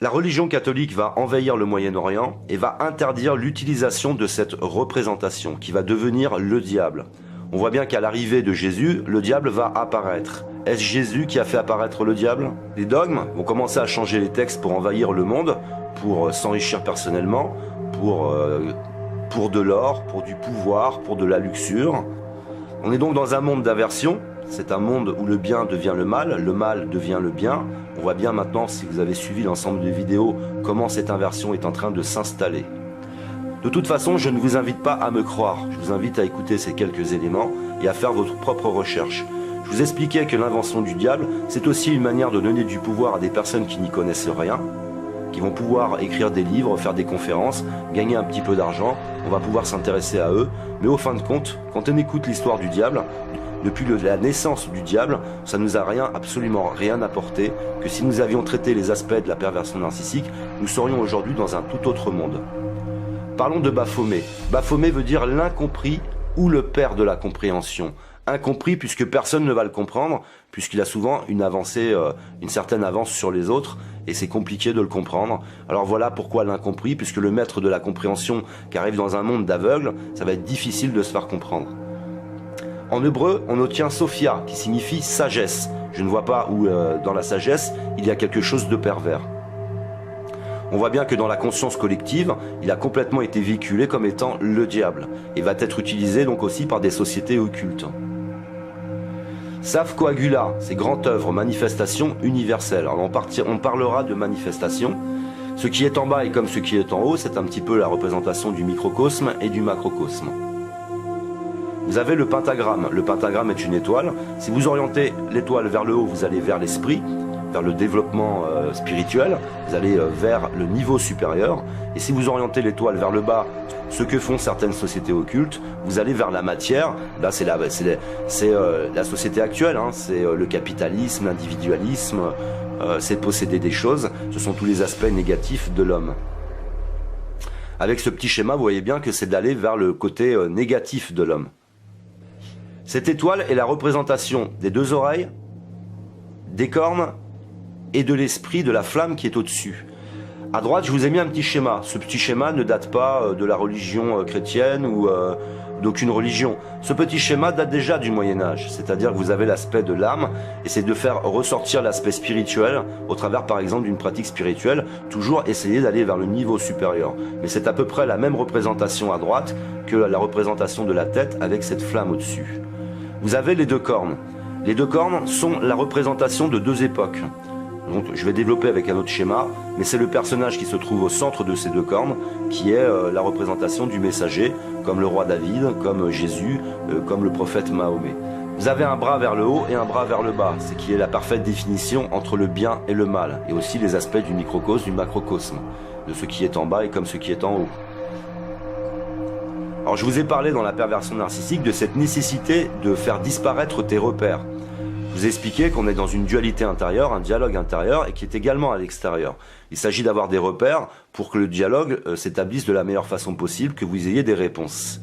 La religion catholique va envahir le Moyen-Orient et va interdire l'utilisation de cette représentation qui va devenir le diable. On voit bien qu'à l'arrivée de Jésus, le diable va apparaître. Est-ce Jésus qui a fait apparaître le diable? Les dogmes vont commencer à changer les textes pour envahir le monde, pour s'enrichir personnellement, pour de l'or, pour du pouvoir, pour de la luxure. On est donc dans un monde d'aversion. C'est un monde où le bien devient le mal devient le bien. On voit bien maintenant, si vous avez suivi l'ensemble des vidéos, comment cette inversion est en train de s'installer. De toute façon, je ne vous invite pas à me croire. Je vous invite à écouter ces quelques éléments et à faire votre propre recherche. Je vous expliquais que l'invention du diable, c'est aussi une manière de donner du pouvoir à des personnes qui n'y connaissent rien, qui vont pouvoir écrire des livres, faire des conférences, gagner un petit peu d'argent. On va pouvoir s'intéresser à eux. Mais au fin de compte, quand on écoute l'histoire du diable, depuis la naissance du diable, ça nous a absolument rien apporté, que si nous avions traité les aspects de la perversion narcissique, nous serions aujourd'hui dans un tout autre monde. Parlons de Baphomet. Baphomet veut dire l'incompris ou le père de la compréhension. Incompris puisque personne ne va le comprendre, puisqu'il a souvent une certaine avance sur les autres, et c'est compliqué de le comprendre. Alors voilà pourquoi l'incompris, puisque le maître de la compréhension qui arrive dans un monde d'aveugles, ça va être difficile de se faire comprendre. En hébreu, on obtient Sophia, qui signifie sagesse. Je ne vois pas où, dans la sagesse, il y a quelque chose de pervers. On voit bien que dans la conscience collective, il a complètement été véhiculé comme étant le diable, et va être utilisé donc aussi par des sociétés occultes. Sav Coagula, c'est grande œuvre, manifestation universelle. Alors on parlera de manifestation. Ce qui est en bas et comme ce qui est en haut, c'est un petit peu la représentation du microcosme et du macrocosme. Vous avez le pentagramme. Le pentagramme est une étoile. Si vous orientez l'étoile vers le haut, vous allez vers l'esprit, vers le développement spirituel, vous allez vers le niveau supérieur. Et si vous orientez l'étoile vers le bas, ce que font certaines sociétés occultes, vous allez vers la matière. Là, c'est la société actuelle, hein. C'est le capitalisme, l'individualisme, c'est posséder des choses. Ce sont tous les aspects négatifs de l'homme. Avec ce petit schéma, vous voyez bien que c'est d'aller vers le côté négatif de l'homme. Cette étoile est la représentation des deux oreilles, des cornes et de l'esprit, de la flamme qui est au-dessus. À droite, je vous ai mis un petit schéma. Ce petit schéma ne date pas de la religion chrétienne ou d'aucune religion. Ce petit schéma date déjà du Moyen-Âge, c'est-à-dire que vous avez l'aspect de l'âme, et c'est de faire ressortir l'aspect spirituel au travers par exemple d'une pratique spirituelle, toujours essayer d'aller vers le niveau supérieur. Mais c'est à peu près la même représentation à droite que la représentation de la tête avec cette flamme au-dessus. Vous avez les deux cornes. Les deux cornes sont la représentation de deux époques. Donc je vais développer avec un autre schéma, mais c'est le personnage qui se trouve au centre de ces deux cornes qui est la représentation du messager, comme le roi David, comme Jésus, comme le prophète Mahomet. Vous avez un bras vers le haut et un bras vers le bas, ce qui est la parfaite définition entre le bien et le mal, et aussi les aspects du microcosme, du macrocosme, de ce qui est en bas et comme ce qui est en haut. Alors je vous ai parlé dans la perversion narcissique de cette nécessité de faire disparaître tes repères. Je vous ai expliqué qu'on est dans une dualité intérieure, un dialogue intérieur et qui est également à l'extérieur. Il s'agit d'avoir des repères pour que le dialogue s'établisse de la meilleure façon possible, que vous ayez des réponses.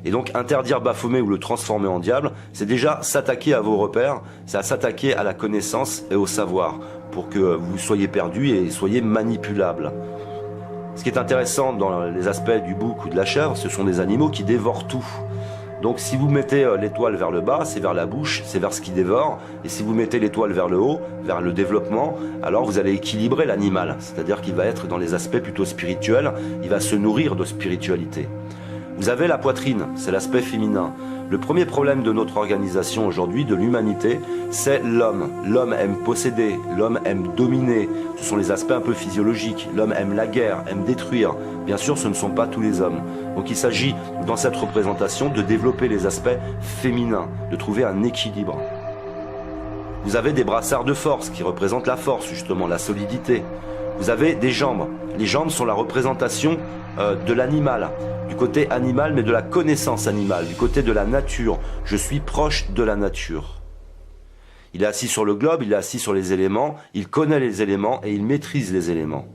Et donc interdire Baphomet ou le transformer en diable, c'est déjà s'attaquer à vos repères, c'est s'attaquer à la connaissance et au savoir, pour que vous soyez perdu et soyez manipulable. Ce qui est intéressant dans les aspects du bouc ou de la chèvre, ce sont des animaux qui dévorent tout. Donc si vous mettez l'étoile vers le bas, c'est vers la bouche, c'est vers ce qui dévore. Et si vous mettez l'étoile vers le haut, vers le développement, alors vous allez équilibrer l'animal. C'est-à-dire qu'il va être dans les aspects plutôt spirituels, il va se nourrir de spiritualité. Vous avez la poitrine, c'est l'aspect féminin. Le premier problème de notre organisation aujourd'hui, de l'humanité, c'est l'homme. L'homme aime posséder, l'homme aime dominer. Ce sont les aspects un peu physiologiques. L'homme aime la guerre, aime détruire. Bien sûr, ce ne sont pas tous les hommes. Donc il s'agit, dans cette représentation, de développer les aspects féminins, de trouver un équilibre. Vous avez des brassards de force qui représentent la force, justement, la solidité. Vous avez des jambes. Les jambes sont la représentation de l'animal, du côté animal, mais de la connaissance animale, du côté de la nature. Je suis proche de la nature. Il est assis sur le globe, il est assis sur les éléments, il connaît les éléments et il maîtrise les éléments.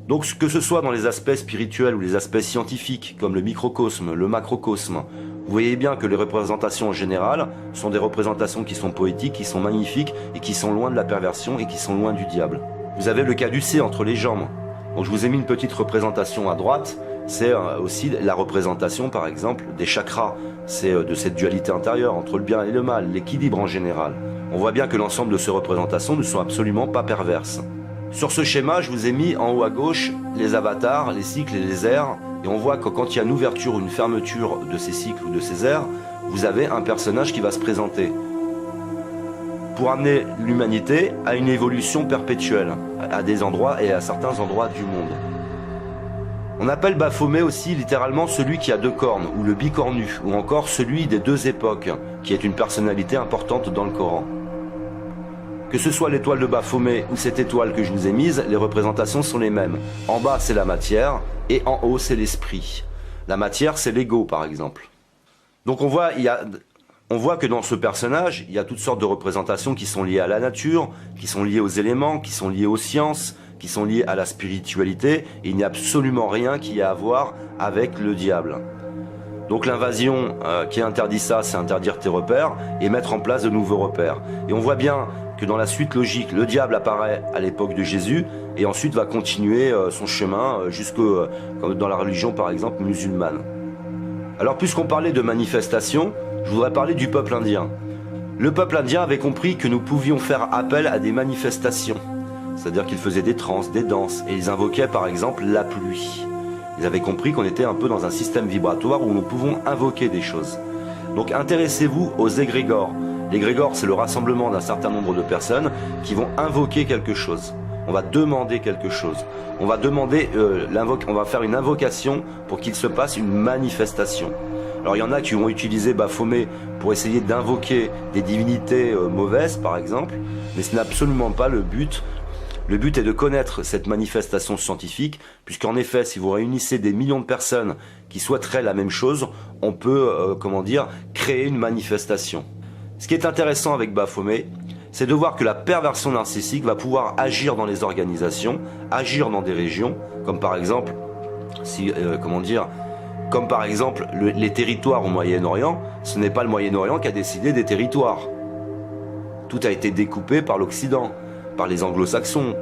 Donc que ce soit dans les aspects spirituels ou les aspects scientifiques, comme le microcosme, le macrocosme, vous voyez bien que les représentations en général sont des représentations qui sont poétiques, qui sont magnifiques et qui sont loin de la perversion et qui sont loin du diable. Vous avez le caducée entre les jambes. Donc je vous ai mis une petite représentation à droite. C'est aussi la représentation, par exemple, des chakras. C'est de cette dualité intérieure entre le bien et le mal, l'équilibre en général. On voit bien que l'ensemble de ces représentations ne sont absolument pas perverses. Sur ce schéma, je vous ai mis en haut à gauche les avatars, les cycles et les ères. Et on voit que quand il y a une ouverture ou une fermeture de ces cycles ou de ces ères, vous avez un personnage qui va se présenter pour amener l'humanité à une évolution perpétuelle, à des endroits et à certains endroits du monde. On appelle Baphomet aussi littéralement celui qui a deux cornes, ou le bicornu, ou encore celui des deux époques, qui est une personnalité importante dans le Coran. Que ce soit l'étoile de Baphomet ou cette étoile que je vous ai mise, les représentations sont les mêmes. En bas, c'est la matière, et en haut, c'est l'esprit. La matière, c'est l'ego, par exemple. Donc on voit que dans ce personnage, il y a toutes sortes de représentations qui sont liées à la nature, qui sont liées aux éléments, qui sont liées aux sciences, qui sont liées à la spiritualité. Et il n'y a absolument rien qui ait à voir avec le diable. Donc l'invasion qui interdit ça, c'est interdire tes repères et mettre en place de nouveaux repères. Et on voit bien que dans la suite logique, le diable apparaît à l'époque de Jésus et ensuite va continuer son chemin jusque dans la religion par exemple musulmane. Alors puisqu'on parlait de manifestation, je voudrais parler du peuple indien. Le peuple indien avait compris que nous pouvions faire appel à des manifestations. C'est-à-dire qu'ils faisaient des transes, des danses, et ils invoquaient par exemple la pluie. Ils avaient compris qu'on était un peu dans un système vibratoire où nous pouvons invoquer des choses. Donc intéressez-vous aux égrégores. L'égrégore, c'est le rassemblement d'un certain nombre de personnes qui vont invoquer quelque chose. On va demander quelque chose. On va faire une invocation pour qu'il se passe une manifestation. Alors il y en a qui vont utiliser Baphomet pour essayer d'invoquer des divinités mauvaises par exemple, mais ce n'est absolument pas le but. Le but est de connaître cette manifestation scientifique, puisqu'en effet, si vous réunissez des millions de personnes qui souhaiteraient la même chose, on peut, créer une manifestation. Ce qui est intéressant avec Baphomet, c'est de voir que la perversion narcissique va pouvoir agir dans les organisations, agir dans des régions, comme par exemple, les territoires au Moyen-Orient. Ce n'est pas le Moyen-Orient qui a décidé des territoires. Tout a été découpé par l'Occident, par les anglo-saxons,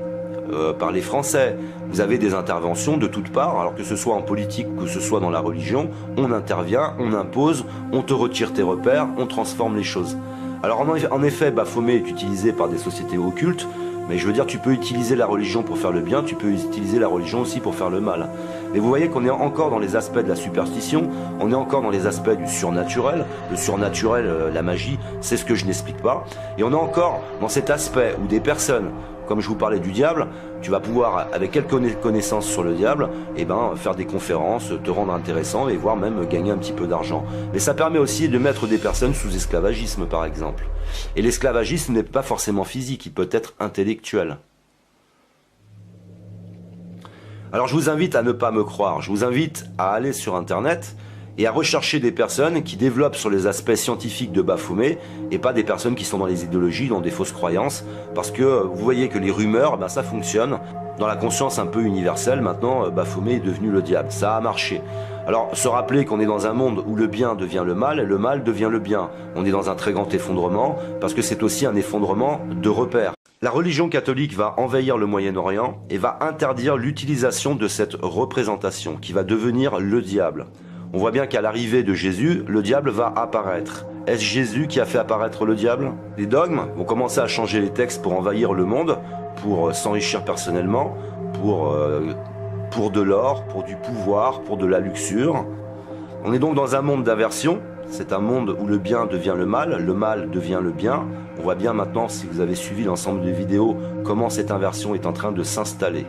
par les Français. Vous avez des interventions de toutes parts, alors que ce soit en politique, que ce soit dans la religion, on intervient, on impose, on te retire tes repères, on transforme les choses. Alors en effet, Baphomet est utilisé par des sociétés occultes, mais je veux dire, tu peux utiliser la religion pour faire le bien, tu peux utiliser la religion aussi pour faire le mal. Mais vous voyez qu'on est encore dans les aspects de la superstition, on est encore dans les aspects du surnaturel. Le surnaturel, la magie, c'est ce que je n'explique pas. Et on est encore dans cet aspect où des personnes, comme je vous parlais du diable, tu vas pouvoir, avec quelques connaissances sur le diable, faire des conférences, te rendre intéressant et voire même gagner un petit peu d'argent. Mais ça permet aussi de mettre des personnes sous esclavagisme, par exemple. Et l'esclavagisme n'est pas forcément physique, il peut être intellectuel. Alors je vous invite à ne pas me croire, je vous invite à aller sur Internet et à rechercher des personnes qui développent sur les aspects scientifiques de Baphomet et pas des personnes qui sont dans les idéologies, dans des fausses croyances, parce que vous voyez que les rumeurs, ça fonctionne. Dans la conscience un peu universelle, maintenant, Baphomet est devenu le diable. Ça a marché. Alors, se rappeler qu'on est dans un monde où le bien devient le mal et le mal devient le bien. On est dans un très grand effondrement, parce que c'est aussi un effondrement de repères. La religion catholique va envahir le Moyen-Orient et va interdire l'utilisation de cette représentation, qui va devenir le diable. On voit bien qu'à l'arrivée de Jésus, le diable va apparaître. Est-ce Jésus qui a fait apparaître le diable? Les dogmes vont commencer à changer les textes pour envahir le monde, pour s'enrichir personnellement, pour de l'or, pour du pouvoir, pour de la luxure. On est donc dans un monde d'aversion. C'est un monde où le bien devient le mal devient le bien. On voit bien maintenant, si vous avez suivi l'ensemble des vidéos, comment cette inversion est en train de s'installer.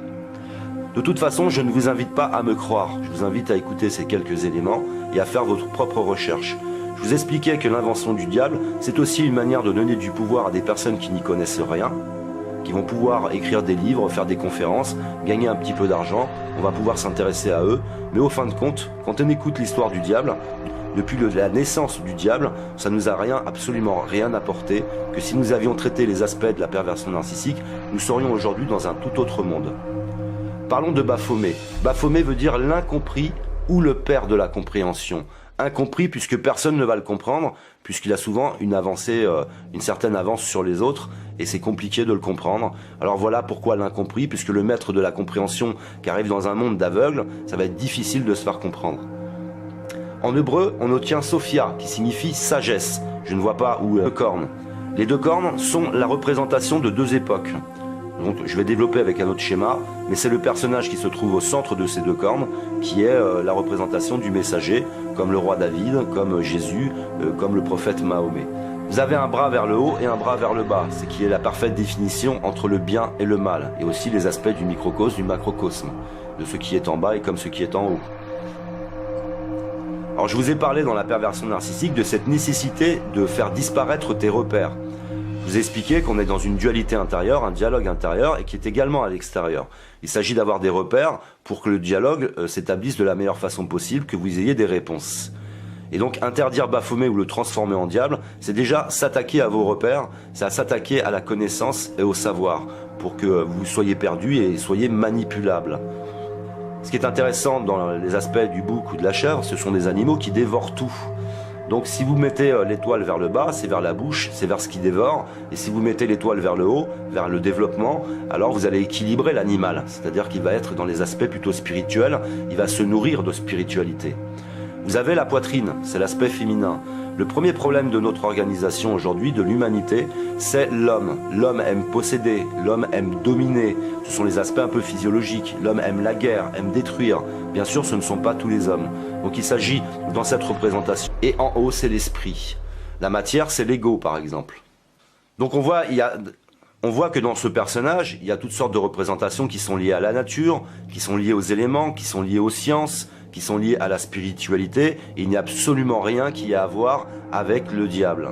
De toute façon, je ne vous invite pas à me croire. Je vous invite à écouter ces quelques éléments et à faire votre propre recherche. Je vous expliquais que l'invention du diable, c'est aussi une manière de donner du pouvoir à des personnes qui n'y connaissent rien, qui vont pouvoir écrire des livres, faire des conférences, gagner un petit peu d'argent. On va pouvoir s'intéresser à eux. Mais au fin de compte, quand on écoute l'histoire du diable, depuis la naissance du diable, ça nous a absolument rien apporté, que si nous avions traité les aspects de la perversion narcissique, nous serions aujourd'hui dans un tout autre monde. Parlons de Baphomet. Baphomet veut dire l'incompris ou le père de la compréhension. Incompris puisque personne ne va le comprendre, puisqu'il a souvent une avancée, une certaine avance sur les autres, et c'est compliqué de le comprendre. Alors voilà pourquoi l'incompris, puisque le maître de la compréhension qui arrive dans un monde d'aveugles, ça va être difficile de se faire comprendre. En hébreu, on obtient Sophia, qui signifie sagesse. Je ne vois pas où deux cornes. Les deux cornes sont la représentation de deux époques. Donc je vais développer avec un autre schéma, mais c'est le personnage qui se trouve au centre de ces deux cornes qui est la représentation du messager, comme le roi David, comme Jésus, comme le prophète Mahomet. Vous avez un bras vers le haut et un bras vers le bas, ce qui est la parfaite définition entre le bien et le mal, et aussi les aspects du microcosme, du macrocosme, de ce qui est en bas et comme ce qui est en haut. Alors je vous ai parlé dans la perversion narcissique de cette nécessité de faire disparaître tes repères. Je vous ai expliqué qu'on est dans une dualité intérieure, un dialogue intérieur, et qui est également à l'extérieur. Il s'agit d'avoir des repères pour que le dialogue s'établisse de la meilleure façon possible, que vous ayez des réponses. Et donc interdire Baphomet ou le transformer en diable, c'est déjà s'attaquer à vos repères, c'est à s'attaquer à la connaissance et au savoir, pour que vous soyez perdu et soyez manipulable. Ce qui est intéressant dans les aspects du bouc ou de la chèvre, ce sont des animaux qui dévorent tout. Donc si vous mettez l'étoile vers le bas, c'est vers la bouche, c'est vers ce qui dévore. Et si vous mettez l'étoile vers le haut, vers le développement, alors vous allez équilibrer l'animal. C'est-à-dire qu'il va être dans les aspects plutôt spirituels, il va se nourrir de spiritualité. Vous avez la poitrine, c'est l'aspect féminin. Le premier problème de notre organisation aujourd'hui, de l'humanité, c'est l'homme. L'homme aime posséder, l'homme aime dominer. Ce sont les aspects un peu physiologiques. L'homme aime la guerre, aime détruire. Bien sûr, ce ne sont pas tous les hommes. Donc il s'agit dans cette représentation. Et en haut, c'est l'esprit. La matière, c'est l'ego, par exemple. Donc on voit que dans ce personnage, il y a toutes sortes de représentations qui sont liées à la nature, qui sont liées aux éléments, qui sont liées aux sciences, qui sont liées à la spiritualité, et il n'y a absolument rien qui ait à voir avec le diable.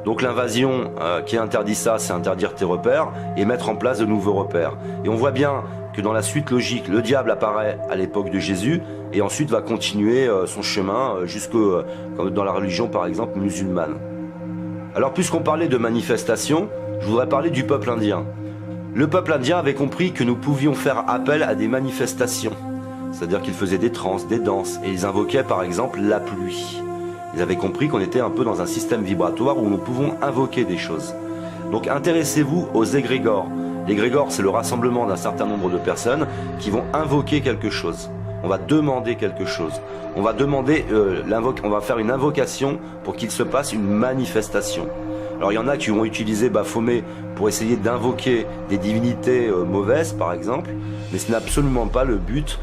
Donc l'invasion qui interdit ça, c'est interdire tes repères et mettre en place de nouveaux repères. Et on voit bien que dans la suite logique, le diable apparaît à l'époque de Jésus et ensuite va continuer son chemin jusque dans la religion par exemple musulmane. Alors puisqu'on parlait de manifestation, je voudrais parler du peuple indien. Le peuple indien avait compris que nous pouvions faire appel à des manifestations. C'est-à-dire qu'ils faisaient des transes, des danses, et ils invoquaient par exemple la pluie. Ils avaient compris qu'on était un peu dans un système vibratoire où nous pouvons invoquer des choses. Donc intéressez-vous aux égrégores. L'égrégore, c'est le rassemblement d'un certain nombre de personnes qui vont invoquer quelque chose. On va demander quelque chose. On va demander, on va faire une invocation pour qu'il se passe une manifestation. Alors il y en a qui ont utilisé Baphomet pour essayer d'invoquer des divinités mauvaises par exemple, mais ce n'est absolument pas le but.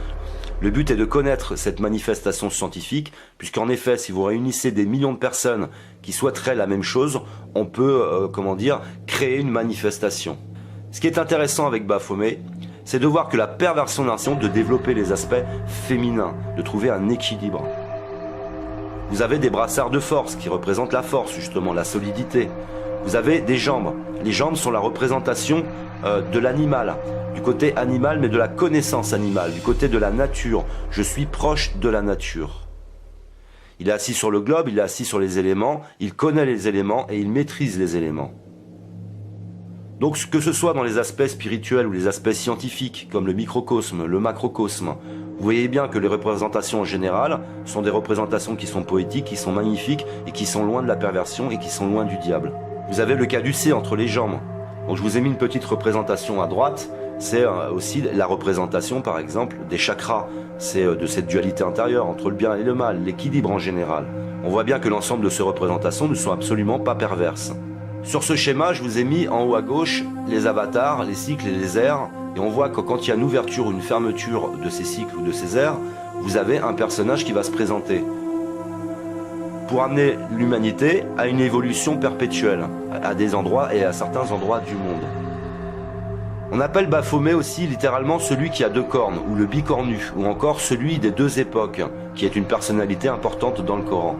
Le but est de connaître cette manifestation scientifique, puisqu'en effet, si vous réunissez des millions de personnes qui souhaiteraient la même chose, on peut, créer une manifestation. Ce qui est intéressant avec Baphomet, c'est de voir que la perversion narcissique, de développer les aspects féminins, de trouver un équilibre. Vous avez des brassards de force qui représentent la force, justement, la solidité. Vous avez des jambes. Les jambes sont la représentation de l'animal, du côté animal, mais de la connaissance animale, du côté de la nature. Je suis proche de la nature. Il est assis sur le globe, il est assis sur les éléments, il connaît les éléments et il maîtrise les éléments. Donc que ce soit dans les aspects spirituels ou les aspects scientifiques, comme le microcosme, le macrocosme, vous voyez bien que les représentations en général sont des représentations qui sont poétiques, qui sont magnifiques et qui sont loin de la perversion et qui sont loin du diable. Vous avez le caducée entre les jambes. Donc je vous ai mis une petite représentation à droite, c'est aussi la représentation par exemple des chakras, c'est de cette dualité intérieure entre le bien et le mal, l'équilibre en général. On voit bien que l'ensemble de ces représentations ne sont absolument pas perverses. Sur ce schéma, je vous ai mis en haut à gauche les avatars, les cycles et les ères, et on voit que quand il y a une ouverture ou une fermeture de ces cycles ou de ces ères, vous avez un personnage qui va se présenter. Pour amener l'humanité à une évolution perpétuelle, à des endroits et à certains endroits du monde. On appelle Baphomet aussi littéralement celui qui a deux cornes, ou le bicornu, ou encore celui des deux époques, qui est une personnalité importante dans le Coran.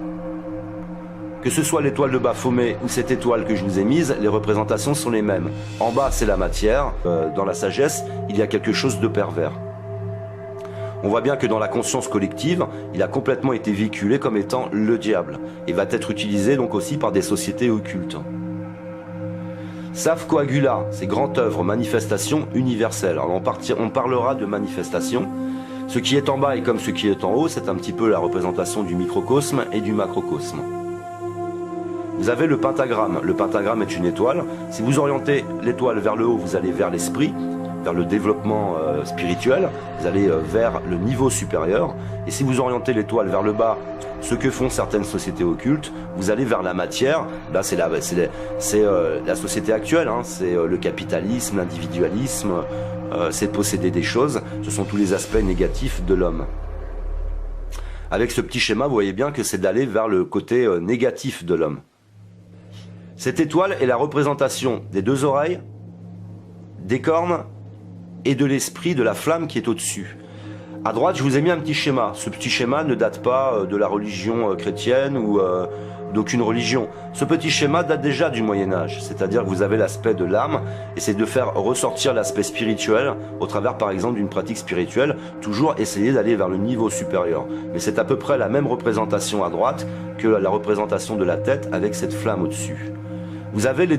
Que ce soit l'étoile de Baphomet ou cette étoile que je vous ai mise, les représentations sont les mêmes. En bas, c'est la matière. Dans la sagesse, il y a quelque chose de pervers. On voit bien que dans la conscience collective, il a complètement été véhiculé comme étant le diable, et va être utilisé donc aussi par des sociétés occultes. Saf Coagula, c'est grande œuvre, manifestation universelle. Alors on parlera de manifestation. Ce qui est en bas est comme ce qui est en haut, c'est un petit peu la représentation du microcosme et du macrocosme. Vous avez le pentagramme. Le pentagramme est une étoile. Si vous orientez l'étoile vers le haut, vous allez vers l'esprit, vers le développement spirituel, vous allez vers le niveau supérieur. Et si vous orientez l'étoile vers le bas, ce que font certaines sociétés occultes, vous allez vers la matière. Là, c'est la société actuelle, hein. C'est le capitalisme, l'individualisme, c'est posséder des choses. Ce sont tous les aspects négatifs de l'homme. Avec ce petit schéma, vous voyez bien que c'est d'aller vers le côté négatif de l'homme. Cette étoile est la représentation des deux oreilles, des cornes et de l'esprit, de la flamme qui est au-dessus. À droite, je vous ai mis un petit schéma. Ce petit schéma ne date pas de la religion chrétienne ou d'aucune religion. Ce petit schéma date déjà du Moyen-Âge, c'est-à-dire que vous avez l'aspect de l'âme, et c'est de faire ressortir l'aspect spirituel au travers, par exemple, d'une pratique spirituelle, toujours essayer d'aller vers le niveau supérieur. Mais c'est à peu près la même représentation à droite que la représentation de la tête avec cette flamme au-dessus. Vous avez les